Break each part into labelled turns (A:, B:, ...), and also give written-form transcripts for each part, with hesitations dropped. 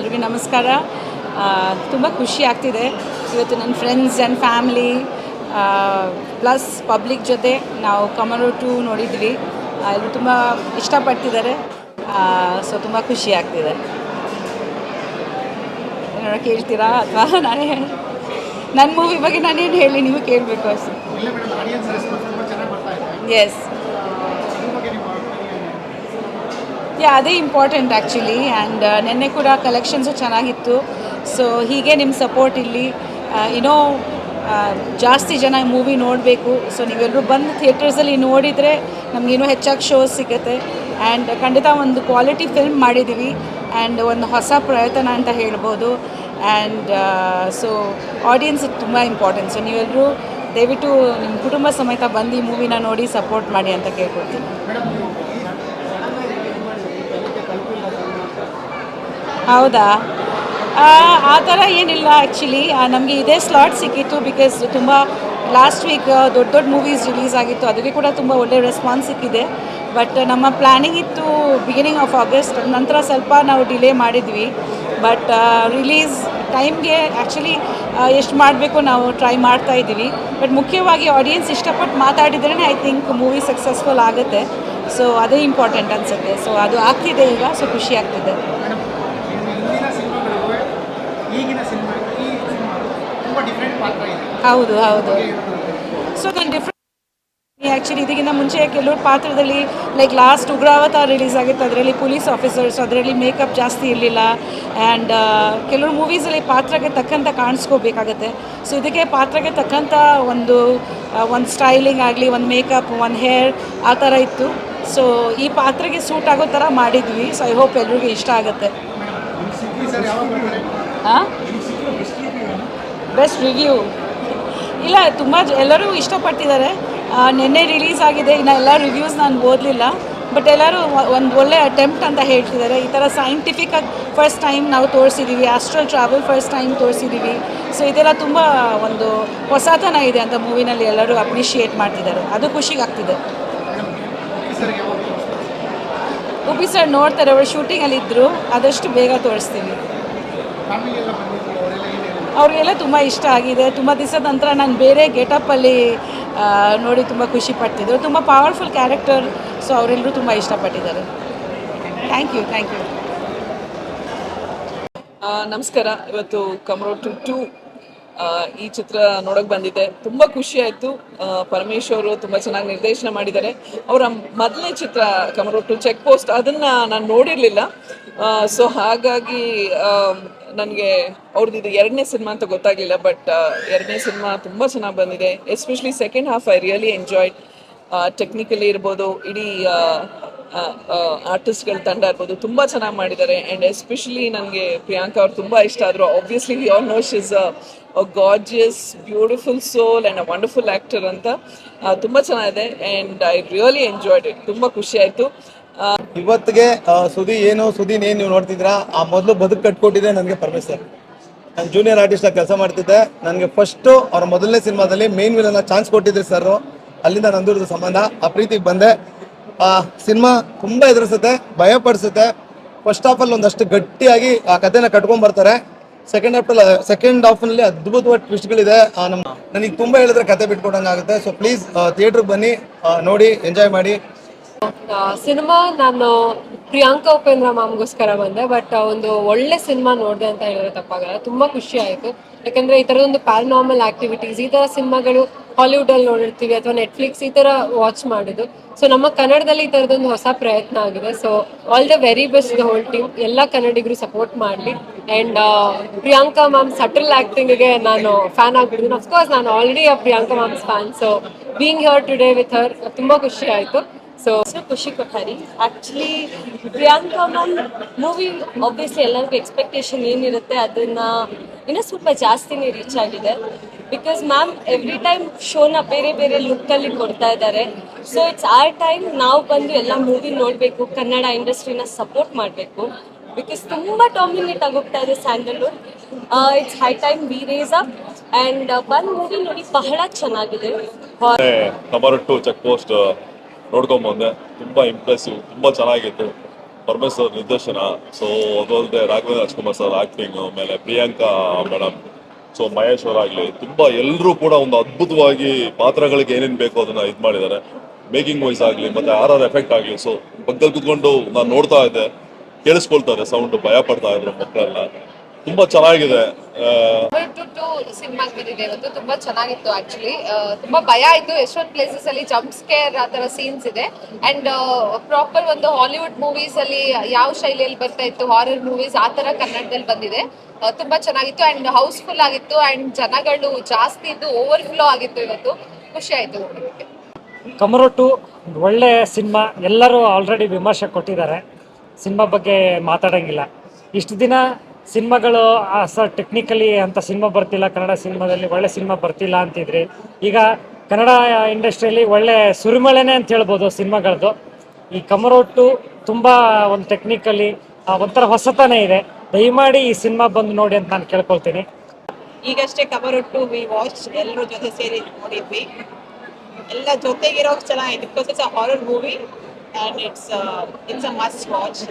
A: ಎಲ್ರಿಗೂ ನಮಸ್ಕಾರ. ತುಂಬ ಖುಷಿ ಆಗ್ತಿದೆ ಇವತ್ತು ನನ್ನ friends and family plus public ಜೊತೆ ನಾವು ಕಮರು 2 ನೋಡಿದ್ವಿ. ಎಲ್ಲರೂ ತುಂಬ ಇಷ್ಟಪಡ್ತಿದ್ದಾರೆ. ಸೊ ತುಂಬ ಖುಷಿ ಆಗ್ತಿದೆ. ಏನಾರ ಕೇಳ್ತೀರಾ ಅಥವಾ ನಾನೇ ನನ್ನ ಮೂವಿ ಬಗ್ಗೆ ನಾನೇನು ಹೇಳಿ ನೀವು ಕೇಳಬೇಕು ಅಷ್ಟೇ. ಎಸ್, ಅದೇ ಇಂಪಾರ್ಟೆಂಟ್ ಆ್ಯಕ್ಚುಲಿ. ಆ್ಯಂಡ್ ನೆನ್ನೆ ಕೂಡ ಕಲೆಕ್ಷನ್ಸು ಚೆನ್ನಾಗಿತ್ತು. ಸೊ ಹೀಗೆ ನಿಮ್ಮ ಸಪೋರ್ಟ್ ಇಲ್ಲಿ ಇನ್ನೂ ಜಾಸ್ತಿ ಜನ ಮೂವಿ ನೋಡಬೇಕು. ಸೊ ನೀವೆಲ್ಲರೂ ಬಂದು ಥಿಯೇಟರ್ಸಲ್ಲಿ ನೋಡಿದರೆ ನಮಗಿನ್ನೂ ಹೆಚ್ಚಾಗಿ ಶೋಸ್ ಸಿಗುತ್ತೆ. ಆ್ಯಂಡ್ ಖಂಡಿತ ಒಂದು ಕ್ವಾಲಿಟಿ ಫಿಲ್ಮ್ ಮಾಡಿದ್ದೀವಿ ಆ್ಯಂಡ್ ಒಂದು ಹೊಸ ಪ್ರಯತ್ನ ಅಂತ ಹೇಳ್ಬೋದು. ಆ್ಯಂಡ್ ಸೊ ಆಡಿಯನ್ಸ್ ತುಂಬ ಇಂಪಾರ್ಟೆಂಟ್. ಸೊ ನೀವೆಲ್ಲರೂ ದಯವಿಟ್ಟು ನಿಮ್ಮ ಕುಟುಂಬ ಸಮೇತ ಬಂದು ಈ ಮೂವಿನ ನೋಡಿ ಸಪೋರ್ಟ್ ಮಾಡಿ ಅಂತ ಕೇಳ್ಕೊಳ್ತೀನಿ. ಹೌದಾ? ಆ ಥರ ಏನಿಲ್ಲ ಆ್ಯಕ್ಚುಲಿ. ನಮಗೆ ಇದೇ ಸ್ಲಾಟ್ ಸಿಕ್ಕಿತ್ತು ಬಿಕಾಸ್ ತುಂಬ ಲಾಸ್ಟ್ ವೀಕ್ ದೊಡ್ಡ ದೊಡ್ಡ ಮೂವೀಸ್ ರಿಲೀಸ್ ಆಗಿತ್ತು. ಅದಕ್ಕೆ ಕೂಡ ತುಂಬ ಒಳ್ಳೆಯ ರೆಸ್ಪಾನ್ಸ್ ಸಿಕ್ಕಿದೆ. ಬಟ್ ನಮ್ಮ ಪ್ಲ್ಯಾನಿಂಗ್ ಇತ್ತು ಬಿಗಿನಿಂಗ್ ಆಫ್ ಆಗಸ್ಟ್, ನಂತರ ಸ್ವಲ್ಪ ನಾವು ಡಿಲೇ ಮಾಡಿದ್ವಿ. ಬಟ್ ರಿಲೀಸ್ ಟೈಮ್ಗೆ ಆ್ಯಕ್ಚುಲಿ ಎಷ್ಟು ಮಾಡಬೇಕು ನಾವು ಟ್ರೈ ಮಾಡ್ತಾ ಇದ್ದೀವಿ. ಬಟ್ ಮುಖ್ಯವಾಗಿ ಆಡಿಯನ್ಸ್ ಇಷ್ಟಪಟ್ಟು ಮಾತಾಡಿದ್ರೇ ಐ ಥಿಂಕ್ ಮೂವಿ ಸಕ್ಸಸ್ಫುಲ್ ಆಗುತ್ತೆ. ಸೊ ಅದೇ ಇಂಪಾರ್ಟೆಂಟ್ ಅನಿಸುತ್ತೆ. ಸೊ ಅದು ಆಗ್ತಿದೆ ಈಗ. ಸೊ ಖುಷಿ ಆಗ್ತಿದೆ. ಹೌದು ಹೌದು. ಸೊ ನಾನು ಡಿಫ್ರೆಂಟ್ ಆ್ಯಕ್ಚುಲಿ ಇದಕ್ಕಿಂತ ಮುಂಚೆ ಕೆಲವ್ರ ಪಾತ್ರದಲ್ಲಿ ಲೈಕ್ ಲಾಸ್ಟ್ ಉಗ್ರಾವತಾರ ರಿಲೀಸ್ ಆಗಿತ್ತು, ಅದರಲ್ಲಿ ಪೊಲೀಸ್ ಆಫೀಸರ್ಸ್, ಅದರಲ್ಲಿ ಮೇಕಪ್ ಜಾಸ್ತಿ ಇರಲಿಲ್ಲ. ಆ್ಯಂಡ್ ಕೆಲವ್ರು ಮೂವೀಸಲ್ಲಿ ಪಾತ್ರಕ್ಕೆ ತಕ್ಕಂಥ ಕಾಣಿಸ್ಕೋಬೇಕಾಗತ್ತೆ. ಸೊ ಇದಕ್ಕೆ ಪಾತ್ರಕ್ಕೆ ತಕ್ಕಂಥ ಒಂದು ಸ್ಟೈಲಿಂಗ್ ಆಗಲಿ, ಒಂದು ಮೇಕಪ್, ಒಂದು ಹೇರ್ ಆ ಥರ ಇತ್ತು. ಸೊ ಈ ಪಾತ್ರಕ್ಕೆ ಸೂಟ್ ಆಗೋ ಥರ ಮಾಡಿದ್ವಿ. ಸೊ ಐ ಹೋಪ್ ಎಲ್ರಿಗೂ ಇಷ್ಟ ಆಗುತ್ತೆ. ಹಾಂ, ಬೆಸ್ಟ್ ರಿವ್ಯೂ ಇಲ್ಲ, ತುಂಬ ಎಲ್ಲರೂ ಇಷ್ಟಪಟ್ಟಿದ್ದಾರೆ. ನಿನ್ನೆ ರಿಲೀಸ್ ಆಗಿದೆ, ಇನ್ನು ಎಲ್ಲ ರಿವ್ಯೂಸ್ ನಾನು ಓದಲಿಲ್ಲ. ಬಟ್ ಎಲ್ಲರೂ ಒಂದು ಒಳ್ಳೆ ಅಟೆಂಪ್ಟ್ ಅಂತ ಹೇಳ್ತಿದ್ದಾರೆ. ಈ ಥರ ಸೈಂಟಿಫಿಕಾಗಿ ಫಸ್ಟ್ ಟೈಮ್ ನಾವು ತೋರಿಸಿದ್ದೀವಿ, ಆಸ್ಟ್ರಲ್ ಟ್ರಾವೆಲ್ ಫಸ್ಟ್ ಟೈಮ್ ತೋರಿಸಿದ್ದೀವಿ. ಸೊ ಇದೆಲ್ಲ ತುಂಬ ಒಂದು ಹೊಸತನ ಇದೆ ಅಂತ ಮೂವಿನಲ್ಲಿ ಎಲ್ಲರೂ ಅಪ್ರಿಷಿಯೇಟ್ ಮಾಡ್ತಿದ್ದಾರೆ. ಅದು ಖುಷಿಗಾಗ್ತಿದೆ. ಉಪಿ ಸರ್ ನೋಡ್ತಾರೆ, ಅವರು ಶೂಟಿಂಗಲ್ಲಿ ಇದ್ದರು. ಆದಷ್ಟು ಬೇಗ ತೋರಿಸ್ತೀವಿ. ಅವ್ರಿಗೆಲ್ಲ ತುಂಬ ಇಷ್ಟ ಆಗಿದೆ. ತುಂಬ ದಿವಸದ ನಂತರ ನಾನು ಬೇರೆ ಗೆಟಪ್ಪಲ್ಲಿ ನೋಡಿ ತುಂಬ ಖುಷಿ ಪಡ್ತಿದ್ದರು. ತುಂಬ ಪವರ್ಫುಲ್ ಕ್ಯಾರೆಕ್ಟರ್. ಸೊ ಅವರೆಲ್ಲರೂ ತುಂಬ ಇಷ್ಟಪಟ್ಟಿದ್ದಾರೆ. Thank you.
B: ನಮಸ್ಕಾರ. ಇವತ್ತು ಕಮರು 2 ಈ ಚಿತ್ರ ನೋಡೋಕೆ ಬಂದಿದ್ದೆ. ತುಂಬ ಖುಷಿ ಆಯಿತು. ಪರಮೇಶ್ ಅವರು ತುಂಬ ಚೆನ್ನಾಗಿ ನಿರ್ದೇಶನ ಮಾಡಿದ್ದಾರೆ. ಅವರ ಮೊದಲನೇ ಚಿತ್ರ ಕಮರು 2 ಚೆಕ್ ಪೋಸ್ಟ್, ಅದನ್ನು ನಾನು ನೋಡಿರಲಿಲ್ಲ. ಸೊ ಹಾಗಾಗಿ ನನಗೆ ಅವ್ರದ್ದು ಇದು 2ನೇ ಸಿನಿಮಾ ಅಂತ ಗೊತ್ತಾಗಲಿಲ್ಲ. ಬಟ್ 2ನೇ ಸಿನಿಮಾ ತುಂಬ ಚೆನ್ನಾಗಿ ಬಂದಿದೆ. Especially second half I really enjoyed. Technically ಇರ್ಬೋದು, ಇಡೀ ಆರ್ಟಿಸ್ಟ್ಗಳ ತಂಡ ಇರ್ಬೋದು, ತುಂಬ ಚೆನ್ನಾಗಿ ಮಾಡಿದ್ದಾರೆ. ಆ್ಯಂಡ್ ಎಸ್ಪೆಷಲಿ ನನಗೆ ಪ್ರಿಯಾಂಕಾ ಅವ್ರು ತುಂಬ ಇಷ್ಟ ಆದರು. Obviously we all know she is a gorgeous beautiful soul and a wonderful actor ಅಂತ. ತುಂಬ ಚೆನ್ನಾಗಿದೆ and I really enjoyed it. ತುಂಬ ಖುಷಿ ಆಯಿತು.
C: ಇವತ್ತಿಗೆ ಸುದೀನ್ ಏನು ನೀವು ನೋಡ್ತಿದ್ದೀರಾ, ಆ ಮೊದಲು ಬದುಕು ಕಟ್ಕೊಟ್ಟಿದೆ ನನಗೆ ಪರಮೇಶ್ ಸರ್. ನಾನು ಜೂನಿಯರ್ ಆರ್ಟಿಸ್ಟ್ ಆಗಿ ಕೆಲಸ ಮಾಡ್ತಿದ್ದೆ. ನನಗೆ ಫಸ್ಟು ಅವ್ರ ಮೊದಲನೇ ಸಿನಿಮಾದಲ್ಲಿ ಮೇನ್ ವಿಲನ್ ಚಾನ್ಸ್ ಕೊಟ್ಟಿದ್ದೆ ಸರ್. ಅಲ್ಲಿಂದ ನಂದೂರದ ಸಂಬಂಧ, ಆ ಪ್ರೀತಿಗೆ ಬಂದೆ. ಆ ಸಿನಿಮಾ ತುಂಬ ಎದುರಿಸುತ್ತೆ, ಭಯಪಡಿಸುತ್ತೆ. ಫಸ್ಟ್ ಹಾಫಲ್ಲಿ ಒಂದಷ್ಟು ಗಟ್ಟಿಯಾಗಿ ಆ ಕಥೆನ ಕಟ್ಕೊಂಡ್ಬರ್ತಾರೆ. ಸೆಕೆಂಡ್ ಹಾಫಲ್ಲಿ ಅದ್ಭುತವಾದ ಟ್ವಿಸ್ಟ್ಗಳಿದೆ. ನನಗೆ ತುಂಬ ಹೇಳಿದ್ರೆ ಕತೆ ಬಿಟ್ಕೊಡಂಗೆ ಆಗುತ್ತೆ. ಸೊ ಪ್ಲೀಸ್ ಥಿಯೇಟ್ರಿಗೆ ಬನ್ನಿ, ನೋಡಿ, ಎಂಜಾಯ್ ಮಾಡಿ.
D: ಸಿನಿಮಾ ನಾನು ಪ್ರಿಯಾಂಕಾ ಉಪೇಂದ್ರ ಮ್ಯಾಮ್ಗೋಸ್ಕರ ಬಂದೆ. ಬಟ್ ಒಂದು ಒಳ್ಳೆ ಸಿನಿಮಾ ನೋಡಿದೆ ಅಂತ ಹೇಳಿದ್ರೆ ತಪ್ಪಾಗಲ್ಲ. ತುಂಬ ಖುಷಿ ಆಯಿತು. ಯಾಕಂದರೆ ಈ ಥರದೊಂದು ಪ್ಯಾರನಾರ್ಮಲ್ ಆ್ಯಕ್ಟಿವಿಟೀಸ್, ಈ ಥರ ಸಿನಿಮಾಗಳು ಹಾಲಿವುಡಲ್ಲಿ ನೋಡಿರ್ತೀವಿ ಅಥವಾ ನೆಟ್ಫ್ಲಿಕ್ಸ್ ಈ ಥರ ವಾಚ್ ಮಾಡೋದು. ಸೊ ನಮ್ಮ ಕನ್ನಡದಲ್ಲಿ ಈ ಥರದೊಂದು ಹೊಸ ಪ್ರಯತ್ನ ಆಗಿದೆ. So all the very best the whole team. ಎಲ್ಲ ಕನ್ನಡಿಗರು ಸಪೋರ್ಟ್ ಮಾಡಲಿ. ಆ್ಯಂಡ್ ಪ್ರಿಯಾಂಕಾ ಮ್ಯಾಮ್ ಸಟಲ್ ಆ್ಯಕ್ಟಿಂಗಿಗೆ ನಾನು ಫ್ಯಾನ್ ಆಗಿಬಿಟ್ಟಿದ್ದೀನಿ. ಅಫ್ಕೋರ್ಸ್ ನಾನು ಆಲ್ರೆಡಿ ಆ Priyanka ma'am's fan. So being here today with her ತುಂಬ ಖುಷಿ ಆಯಿತು. ಸೊ
E: ಖುಷಿ ಕೊಟ್ಟಾರಿ. Actually Priyanka ma'am movie obviously ಎಲ್ಲರಿಗೂ ಎಕ್ಸ್ಪೆಕ್ಟೇಷನ್ ಏನಿರುತ್ತೆ ಅದನ್ನು ಇನ್ನೂ ಸ್ವಲ್ಪ ಜಾಸ್ತಿನೇ ರೀಚ್ ಆಗಿದೆ. ಬಿಕಾಸ್ ಮ್ಯಾಮ್ ಎವ್ರಿ ಟೈಮ್ ಶೋನ ಬೇರೆ ಬೇರೆ ಲುಕ್ಕಲ್ಲಿ ಕೊಡ್ತಾ ಇದ್ದಾರೆ. ಸೊ ಇಟ್ಸ್ ಆರ್ ಟೈಮ್ ನಾವು ಬಂದು ಎಲ್ಲ ಮೂವಿ ನೋಡಬೇಕು, ಕನ್ನಡ ಇಂಡಸ್ಟ್ರಿನ ಸಪೋರ್ಟ್ ಮಾಡಬೇಕು. ಬಿಕಾಸ್ ತುಂಬ ಡಾಮಿನೇಟ್ ಆಗೋಗ್ತಾ ಇದೆ Sandalwood. It's high time we raise up and ಬಂದು ಮೂವಿ ನೋಡಿ ಬಹಳ ಚೆನ್ನಾಗಿದೆ.
F: ಕಮರು 2 ಚೆಕ್ ಪೋಸ್ಟ್ ನೋಡ್ಕೊಂಬಂದೆ. ತುಂಬ ಇಂಪ್ರೆಸಿವ್, ತುಂಬ ಚೆನ್ನಾಗಿತ್ತು. ಪರಮೇಶ್ ಸರ್ ನಿರ್ದೇಶನ. ಸೊ ಅದಲ್ಲದೆ ರಾಘವೇಂದ್ರ ರಾಜ್ಕುಮಾರ್ ಸರ್ ಆಕ್ಟಿಂಗ್, ಆಮೇಲೆ ಪ್ರಿಯಾಂಕಾ ಮೇಡಮ್, ಸೊ ಮಹೇಶ್ ಅವರಾಗ್ಲಿ ತುಂಬಾ ಎಲ್ಲರೂ ಕೂಡ ಒಂದು ಅದ್ಭುತವಾಗಿ ಪಾತ್ರಗಳಿಗೆ ಏನೇನು ಬೇಕೋ ಅದನ್ನ ಇದು ಮಾಡಿದ್ದಾರೆ. ಮೇಕಿಂಗ್ ವಾಯ್ಸ್ ಆಗಲಿ ಮತ್ತೆ ಎಫೆಕ್ಟ್ ಆಗಲಿ. ಸೊ ಪಕ್ಕದಲ್ಲಿ ಕುತ್ಕೊಂಡು ನಾನು ನೋಡ್ತಾ ಇದ್ದೆ, ಕೇಳಿಸ್ಕೊಳ್ತಾ ಇದೆ ಸೌಂಡ್, ಭಯ ಪಡ್ತಾ ಇದ್ರು ಮಕ್ಕಳೆಲ್ಲ. ತುಂಬಾ ಚೆನ್ನಾಗಿದೆ.
D: ಸಿನಿಮಾಗೆ ಬಂದಿದೆ ಇವತ್ತು. ತುಂಬಾ ಚೆನ್ನಾಗಿತ್ತು ಆಕ್ಚುಲಿ. ತುಂಬಾ ಭಯ ಆಯ್ತು. ಎಷ್ಟೊಂದು ಪ್ಲೇಸಸ್ ಅಲ್ಲಿ ಜಂಪ್ ಸ್ಕೇರ್ ಆ ತರ ಸೀನ್ಸ್ ಇದೆ. ಅಂಡ್ ಪ್ರಾಪರ್ ಒಂದು ಹಾಲಿವುಡ್ ಮೂವೀಸ್ ಅಲ್ಲಿ ಯಾವ ಶೈಲಿಯಲ್ಲಿ ಬರ್ತಾ ಇತ್ತು ಹಾರರ್ ಮೂವೀಸ್, ಆ ತರ ಕನ್ನಡದಲ್ಲಿ ಬಂದಿದೆ. ತುಂಬಾ ಚೆನ್ನಾಗಿತ್ತು ಅಂಡ್ ಹೌಸ್ಫುಲ್ ಆಗಿತ್ತು ಅಂಡ್ ಜನಗಳು ಜಾಸ್ತಿ ಇದ್ದು ಓವರ್ಫ್ಲೋ ಆಗಿತ್ತು ಇವತ್ತು. ಖುಷಿ ಆಯ್ತು ನೋಡೋದಕ್ಕೆ.
G: ಕಮರೋ 2 ಒಳ್ಳೆ ಸಿನಿಮಾ. ಎಲ್ಲರೂ ಆಲ್ರೆಡಿ ವಿಮರ್ಶೆ ಕೊಟ್ಟಿದ್ದಾರೆ, ಸಿನಿಮಾ ಬಗ್ಗೆ ಮಾತಾಡೋಂಗಿಲ್ಲ. ಇಷ್ಟು ದಿನ ಸಿನಿಮಾಗಳು ಟೆಕ್ನಿಕಲಿ ಅಂತ ಸಿನಿಮಾ ಬರ್ತಿಲ್ಲ, ಕನ್ನಡ ಸಿನಿಮಾದಲ್ಲಿ ಒಳ್ಳೆ ಸಿನಿಮಾ ಬರ್ತಿಲ್ಲ ಅಂತಿದ್ರಿ. ಈಗ ಕನ್ನಡ ಇಂಡಸ್ಟ್ರಿಯಲ್ಲಿ ಒಳ್ಳೆ ಸುರಿಮಳೆನೇ ಅಂತ ಹೇಳ್ಬೋದು ಸಿನಿಮಾಗಳದ್ದು. ಈ ಕಮರೋ 2 ತುಂಬ ಒಂದು ಟೆಕ್ನಿಕಲಿ ಒಂಥರ ಹೊಸತನೇ ಇದೆ. ದಯಮಾಡಿ ಈ ಸಿನಿಮಾ ಬಂದು ನೋಡಿ ಅಂತ ನಾನು ಕೇಳ್ಕೊಳ್ತೀನಿ.
H: ಈಗಷ್ಟೇ ಕಮರೋ 2 ವಿ ವಾಚ್ ಎಲ್ಲರೂ ಜೊತೆ ಸೇರಿ ನೋಡಿದ್ವಿ. ಎಲ್ಲ ಜೊತೆಗಿರೋ ಚೆನ್ನಾಗಿತ್ತು. Because it's a horror movie and it's a must watch.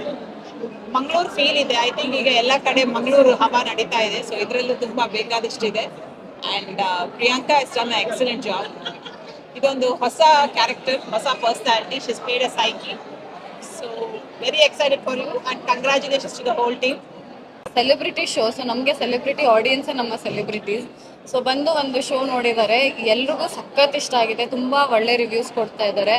H: Mangaluru feel ಇದೆ. ಐ ಥಿಂಕ್ ಈಗ ಎಲ್ಲ ಕಡೆ ಮಂಗಳೂರು ಹವಾ ನಡೀತಾ ಇದೆ. ಸೊ ಇದರಲ್ಲೂ ತುಂಬ ಬೇಕಾದಷ್ಟಿದೆ. And Priyanka is done a excellent job. ಇದೊಂದು ಹೊಸ ಕ್ಯಾರೆಕ್ಟರ್, ಹೊಸ personality. She is played a psyche. So very excited for you and congratulations to the whole team.
I: Celebrity show. So ನಮಗೆ ಸೆಲೆಬ್ರಿಟಿ ಆಡಿಯನ್ಸ್ ನಮ್ಮ ಸೆಲೆಬ್ರಿಟೀಸ್. ಸೊ ಬಂದು ಒಂದು show ನೋಡಿದ್ದಾರೆ, ಎಲ್ರಿಗೂ ಸಖತ್ ಇಷ್ಟ ಆಗಿದೆ. ತುಂಬ ಒಳ್ಳೆ ರಿವ್ಯೂಸ್ ಕೊಡ್ತಾ ಇದ್ದಾರೆ.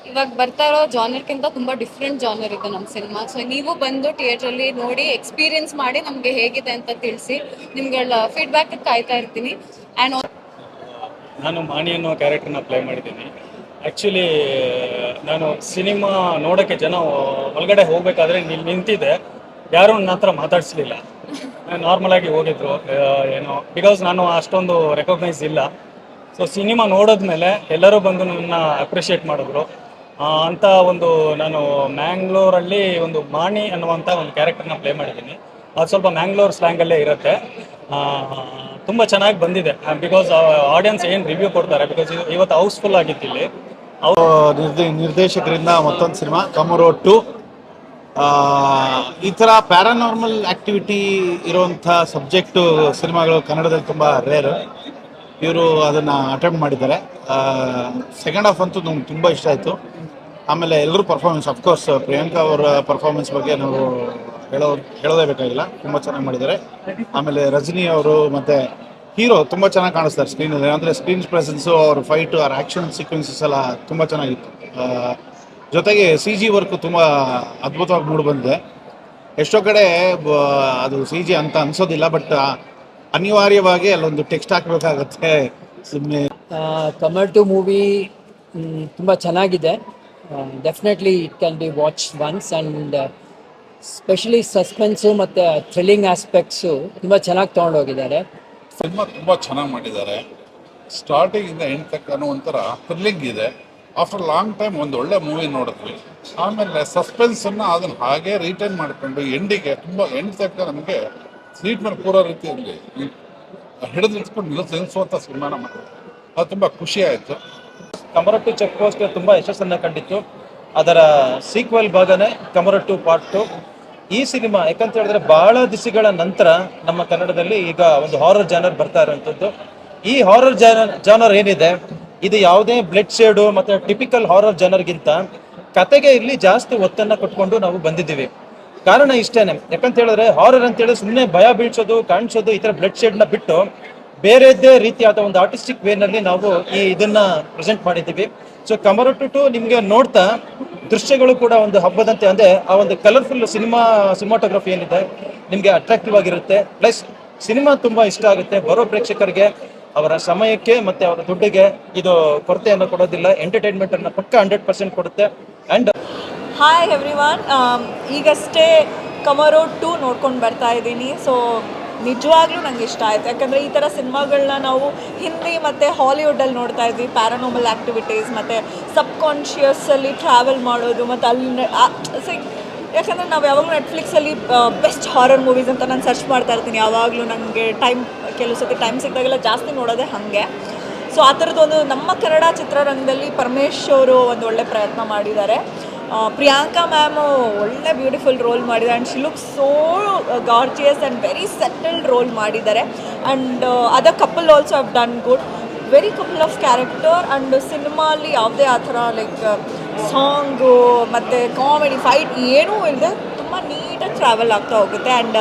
I: ಇವಾಗ ಬರ್ತಾ ಇರೋ ಜಾನರ್ಗಿಂತ ತುಂಬ ಡಿಫ್ರೆಂಟ್ ಜಾನರ್ ಇದೆ ನಮ್ಮ ಸಿನಿಮಾ. ಸೊ ನೀವು ಬಂದು ಥಿಯೇಟ್ರಲ್ಲಿ ನೋಡಿ ಎಕ್ಸ್ಪೀರಿಯನ್ಸ್ ಮಾಡಿ ನಮಗೆ ಹೇಗಿದೆ ಅಂತ ತಿಳಿಸಿ. ನಿಮ್ಗಳ ಫೀಡ್ಬ್ಯಾಕ್ ಕಾಯ್ತಾ ಇರ್ತೀನಿ. ಆ್ಯಂಡ್
G: ನಾನು ಮಾಣಿ ಅನ್ನೋ ಕ್ಯಾರೆಕ್ಟರ್ನ ಪ್ಲೇ ಮಾಡಿದ್ದೀನಿ. ಆ್ಯಕ್ಚುಲಿ ನಾನು ಸಿನಿಮಾ ನೋಡೋಕ್ಕೆ ಜನ ಒಳಗಡೆ ಹೋಗಬೇಕಾದ್ರೆ ನಿಂತಿದ್ದೆ, ಯಾರೂ ನನ್ನ ಹತ್ರ ಮಾತಾಡಿಸ್ಲಿಲ್ಲ. ನಾರ್ಮಲ್ ಆಗಿ ಹೋಗಿದ್ರು ಏನೋ, ಬಿಕಾಸ್ ನಾನು ಅಷ್ಟೊಂದು ರೆಕಗ್ನೈಸ್ ಇಲ್ಲ. ಸೊ ಸಿನಿಮಾ ನೋಡಿದ್ಮೇಲೆ ಎಲ್ಲರೂ ಬಂದು ನನ್ನ ಅಪ್ರಿಷಿಯೇಟ್ ಮಾಡಿದ್ರು ಅಂತ ಒಂದು. ನಾನು ಮ್ಯಾಂಗ್ಳೂರಲ್ಲಿ ಒಂದು ಮಾಣಿ ಅನ್ನುವಂಥ ಒಂದು ಕ್ಯಾರೆಕ್ಟರ್ನ ಪ್ಲೇ ಮಾಡಿದ್ದೀನಿ. ಅದು ಸ್ವಲ್ಪ ಮ್ಯಾಂಗ್ಳೂರ್ ಸ್ಲ್ಯಾಂಗಲ್ಲೇ ಇರುತ್ತೆ. ತುಂಬ ಚೆನ್ನಾಗಿ ಬಂದಿದೆ. ಬಿಕಾಸ್ ಆಡಿಯನ್ಸ್ ಏನು ರಿವ್ಯೂ ಕೊಡ್ತಾರೆ, ಬಿಕಾಸ್ ಇವತ್ತು ಹೌಸ್ಫುಲ್ ಆಗಿತ್ತು ಇಲ್ಲಿ.
J: ನಿರ್ದೇಶಕರಿಂದ ಮತ್ತೊಂದು ಸಿನಿಮಾ ಕಮರೋ 2. ಈ ಥರ ಪ್ಯಾರಾನಾರ್ಮಲ್ ಆ್ಯಕ್ಟಿವಿಟಿ ಇರುವಂಥ ಸಬ್ಜೆಕ್ಟು ಸಿನಿಮಾಗಳು ಕನ್ನಡದಲ್ಲಿ ತುಂಬ ರೇರು. ಇವರು ಅದನ್ನು ಅಟೆಂಪ್ಟ್ ಮಾಡಿದ್ದಾರೆ. ಸೆಕೆಂಡ್ ಹಾಫ್ ಅಂತೂ ನಮ್ಗೆ ತುಂಬ ಇಷ್ಟ ಆಯಿತು. ಆಮೇಲೆ ಎಲ್ಲರೂ ಪರ್ಫಾರ್ಮೆನ್ಸ್, ಅಫ್ಕೋರ್ಸ್ ಪ್ರಿಯಾಂಕಾ ಅವರ ಪರ್ಫಾರ್ಮೆನ್ಸ್ ಬಗ್ಗೆ ನಾವು ಹೇಳೋದೇ ಬೇಕಾಗಿಲ್ಲ, ತುಂಬ ಚೆನ್ನಾಗಿ ಮಾಡಿದ್ದಾರೆ. ಆಮೇಲೆ ರಜನಿ ಅವರು ಮತ್ತು ಹೀರೋ ತುಂಬ ಚೆನ್ನಾಗಿ ಕಾಣಿಸ್ತಾರೆ ಸ್ಕ್ರೀನಲ್ಲಿ. ಅಂದರೆ ಸ್ಕ್ರೀನ್ ಪ್ರೆಸೆನ್ಸು, ಅವ್ರ ಫೈಟು, ಅವ್ರ ಆ್ಯಕ್ಷನ್ ಸೀಕ್ವೆನ್ಸಸ್ ಎಲ್ಲ ತುಂಬ ಚೆನ್ನಾಗಿತ್ತು. ಜೊತೆಗೆ CG ವರ್ಕು ತುಂಬ ಅದ್ಭುತವಾಗಿ ಮೂಡಿ ಬಂದಿದೆ. ಎಷ್ಟೋ ಕಡೆ ಅದು CG ಅಂತ ಅನಿಸೋದಿಲ್ಲ, ಬಟ್ ಅನಿವಾರ್ಯವಾಗಿ ಅಲ್ಲೊಂದು ಟೆಕ್ಸ್ಟ್ ಹಾಕಬೇಕಾಗತ್ತೆ ಸುಮ್ಮನೆ.
K: ಕಮರ್ 2 ಮೂವಿ ತುಂಬ ಚೆನ್ನಾಗಿದೆ. Definitely it can be watch once. And specially suspense ಮತ್ತು ಥ್ರಿಲ್ಲಿಂಗ್ ಆಸ್ಪೆಕ್ಟ್ಸು ತುಂಬ ಚೆನ್ನಾಗಿ ತೊಗೊಂಡೋಗಿದ್ದಾರೆ.
L: ಸಿನಿಮಾ ತುಂಬ ಚೆನ್ನಾಗಿ ಮಾಡಿದ್ದಾರೆ. ಸ್ಟಾರ್ಟಿಂಗಿಂದ ಎಂಡ್ ತನಕ ಒಂಥರ ಥ್ರಿಲ್ಲಿಂಗ್ ಇದೆ. ಆಫ್ಟರ್ ಲಾಂಗ್ ಟೈಮ್ ಒಂದು ಒಳ್ಳೆ ಮೂವಿ ನೋಡಿದ್ವಿ. ಆಮೇಲೆ ಸಸ್ಪೆನ್ಸನ್ನು ಅದನ್ನು ಹಾಗೆ ರಿಟೈನ್ ಮಾಡಿಕೊಂಡು ಎಂಡಿಗೆ ತುಂಬ ಎಂಡ್ ತನಕ ನಮಗೆ ಸೀಟ್ ಮೇಲೆ ಕೂರೋ ರೀತಿಯಲ್ಲಿ ಹಿಡಿದು ನಿಲ್ಸ್ಕೊಂಡು ನಿಲ್ಲಿಸುವಂಥ ಸಿನಿಮಾನ ಮಾಡಿದ್ರು. ಅದು ತುಂಬ ಖುಷಿ ಆಯಿತು.
C: ಕಮರೋ 2 ಚೆಕ್ ಪೋಸ್ಟ್ ತುಂಬ ಯಶಸ್ಸನ್ನು ಕಂಡಿತ್ತು. ಅದರ ಸೀಕ್ವೆಲ್ ಭಾಗನೇ ಕಮರೋ 2 ಪಾರ್ಟ್ 2. ಈ ಸಿನಿಮಾ ಯಾಕಂತ ಹೇಳಿದ್ರೆ ಬಹಳ ದಿಸಗಳ ನಂತರ ನಮ್ಮ ಕನ್ನಡದಲ್ಲಿ ಈಗ ಒಂದು ಹಾರರ್ ಜಾನರ್ ಬರ್ತಾ ಇರೋಂಥದ್ದು. ಈ ಹಾರರ್ ಜಾನರ್ ಏನಿದೆ, ಇದು ಯಾವುದೇ ಬ್ಲಡ್ ಶೇಡು ಮತ್ತು ಟಿಪಿಕಲ್ ಹಾರರ್ ಜಾನರ್ಗಿಂತ ಕತೆಗೆ ಇಲ್ಲಿ ಜಾಸ್ತಿ ಒತ್ತನ್ನು ಕೊಟ್ಕೊಂಡು ನಾವು ಬಂದಿದ್ದೀವಿ. ಕಾರಣ ಇಷ್ಟೇನೆ, ಯಾಕಂತ ಹೇಳಿದ್ರೆ ಹಾರರ್ ಅಂತ ಹೇಳಿದ್ರೆ ಸುಮ್ಮನೆ ಭಯ ಬೀಳ್ಸೋದು, ಕಾಣಿಸೋದು, ಈ ಥರ ಬ್ಲಡ್ ಶೇಡ್ನ ಬಿಟ್ಟು ಬೇರೆದ್ದೇ ರೀತಿಯಾದ ಒಂದು ಆರ್ಟಿಸ್ಟಿಕ್ ವೇನಲ್ಲಿ ನಾವು ಇದನ್ನ ಪ್ರೆಸೆಂಟ್ ಮಾಡಿದ್ದೀವಿ. ಸೊ ಕಮರೋ 2 ನಿಮಗೆ ನೋಡ್ತಾ ದೃಶ್ಯಗಳು ಕೂಡ ಒಂದು ಹಬ್ಬದಂತೆ, ಅಂದರೆ ಆ ಒಂದು ಕಲರ್ಫುಲ್ ಸಿನಿಮಾಟೋಗ್ರಫಿ ಏನಿದೆ ನಿಮಗೆ ಅಟ್ರಾಕ್ಟಿವ್ ಆಗಿರುತ್ತೆ. ಪ್ಲಸ್ ಸಿನಿಮಾ ತುಂಬ ಇಷ್ಟ ಆಗುತ್ತೆ. ಬರೋ ಪ್ರೇಕ್ಷಕರಿಗೆ ಅವರ ಸಮಯಕ್ಕೆ ಮತ್ತು ಅವರ ದುಡ್ಡಿಗೆ ಇದು ಕೊರತೆಯನ್ನು ಕೊಡೋದಿಲ್ಲ. ಎಂಟರ್ಟೈನ್ಮೆಂಟನ್ನು ಪಕ್ಕ 100% ಕೊಡುತ್ತೆ. ಆ್ಯಂಡ್
M: ಹಾಯ್ ಎವ್ರಿವನ್, ಈಗಷ್ಟೇ ಕಮರೋ 2 ನೋಡ್ಕೊಂಡು ಬರ್ತಾ ಇದ್ದೀನಿ. ಸೊ ನಿಜವಾಗ್ಲೂ ನಂಗೆ ಇಷ್ಟ ಆಯಿತು. ಯಾಕಂದರೆ ಈ ಥರ ಸಿನಿಮಾಗಳನ್ನ ನಾವು ಹಿಂದಿ ಮತ್ತು ಹಾಲಿವುಡಲ್ಲಿ ನೋಡ್ತಾ ಇದ್ವಿ. ಪ್ಯಾರಾನಾರ್ಮಲ್ ಆ್ಯಕ್ಟಿವಿಟೀಸ್ ಮತ್ತು ಸಬ್ಕಾನ್ಷಿಯಸ್ಸಲ್ಲಿ ಟ್ರಾವೆಲ್ ಮಾಡೋದು ಮತ್ತು ಅಲ್ಲಿ ಯಾಕಂದರೆ ನಾವು ಯಾವಾಗಲೂ ನೆಟ್ಫ್ಲಿಕ್ಸಲ್ಲಿ ಬೆಸ್ಟ್ ಹಾರರ್ ಮೂವೀಸ್ ಅಂತ ನಾನು ಸರ್ಚ್ ಮಾಡ್ತಾ ಇರ್ತೀನಿ. ಯಾವಾಗಲೂ ನನಗೆ ಕೆಲವು ಸತಿ ಟೈಮ್ ಸಿಕ್ಕಿದಾಗೆಲ್ಲ ಜಾಸ್ತಿ ನೋಡೋದೇ ಹಾಗೆ. ಸೊ ಆ ಥರದ್ದೊಂದು ನಮ್ಮ ಕನ್ನಡ ಚಿತ್ರರಂಗದಲ್ಲಿ ಪರಮೇಶ್ ಅವರು ಒಂದು ಒಳ್ಳೆ ಪ್ರಯತ್ನ ಮಾಡಿದ್ದಾರೆ. ಪ್ರಿಯಾಂಕಾ ಮ್ಯಾಮು ಒಳ್ಳೆ ಬ್ಯೂಟಿಫುಲ್ ರೋಲ್ ಮಾಡಿದ್ದಾರೆ and she look so gorgeous and very settled role ಮಾಡಿದ್ದಾರೆ and other couple also have done good very couple of character and ಸಿನಿಮಾಲಿ ಯಾವುದೇ ಆ ಥರ ಲೈಕ್ ಸಾಂಗು ಮತ್ತು ಕಾಮಿಡಿ ಫೈಟ್ ಏನೂ ಇಲ್ಲದೆ ತುಂಬ ನೀಟಾಗಿ ಟ್ರಾವೆಲ್ ಆಗ್ತಾ ಹೋಗುತ್ತೆ ಆ್ಯಂಡ್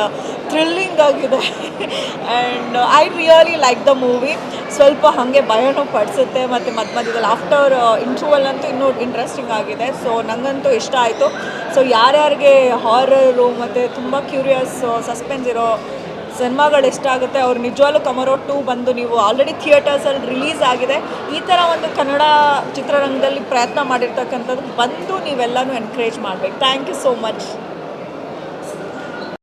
M: ಥ್ರಿಲ್ಲಿಂಗ್ ಆಗಿದೆ and I really like the movie ಸ್ವಲ್ಪ ಹಾಗೆ ಭಯನೂ ಪಡಿಸುತ್ತೆ ಮತ್ತು ಮಧ್ಯದಲ್ಲಿ ಆಫ್ಟರ್ ಇಂಟರ್ವಲ್ ಅಂತೂ ಇನ್ನೂ ಇಂಟ್ರೆಸ್ಟಿಂಗ್ ಆಗಿದೆ ಸೊ ನನಗಂತೂ ಇಷ್ಟ ಆಯಿತು ಸೊ ಯಾರ್ಯಾರಿಗೆ ಹಾರರು ಮತ್ತು ತುಂಬ ಕ್ಯೂರಿಯಸ್ ಸಸ್ಪೆನ್ಸ್ ಇರೋ ಸಿನಿಮಾಗಳು ಇಷ್ಟ ಆಗುತ್ತೆ ಅವ್ರು ನಿಜವಾಗ್ಲೂ ಕಮರೋ 2 ಬಂದು ನೀವು ಆಲ್ರೆಡಿ ಥಿಯೇಟರ್ಸಲ್ಲಿ ರಿಲೀಸ್ ಆಗಿದೆ ಈ ಥರ ಒಂದು ಕನ್ನಡ ಚಿತ್ರರಂಗದಲ್ಲಿ ಪ್ರಯತ್ನ ಮಾಡಿರ್ತಕ್ಕಂಥದ್ದು ಬಂದು ನೀವೆಲ್ಲನೂ ಎನ್ಕರೇಜ್ ಮಾಡಬೇಕು ಥ್ಯಾಂಕ್ ಯು ಸೋ ಮಚ್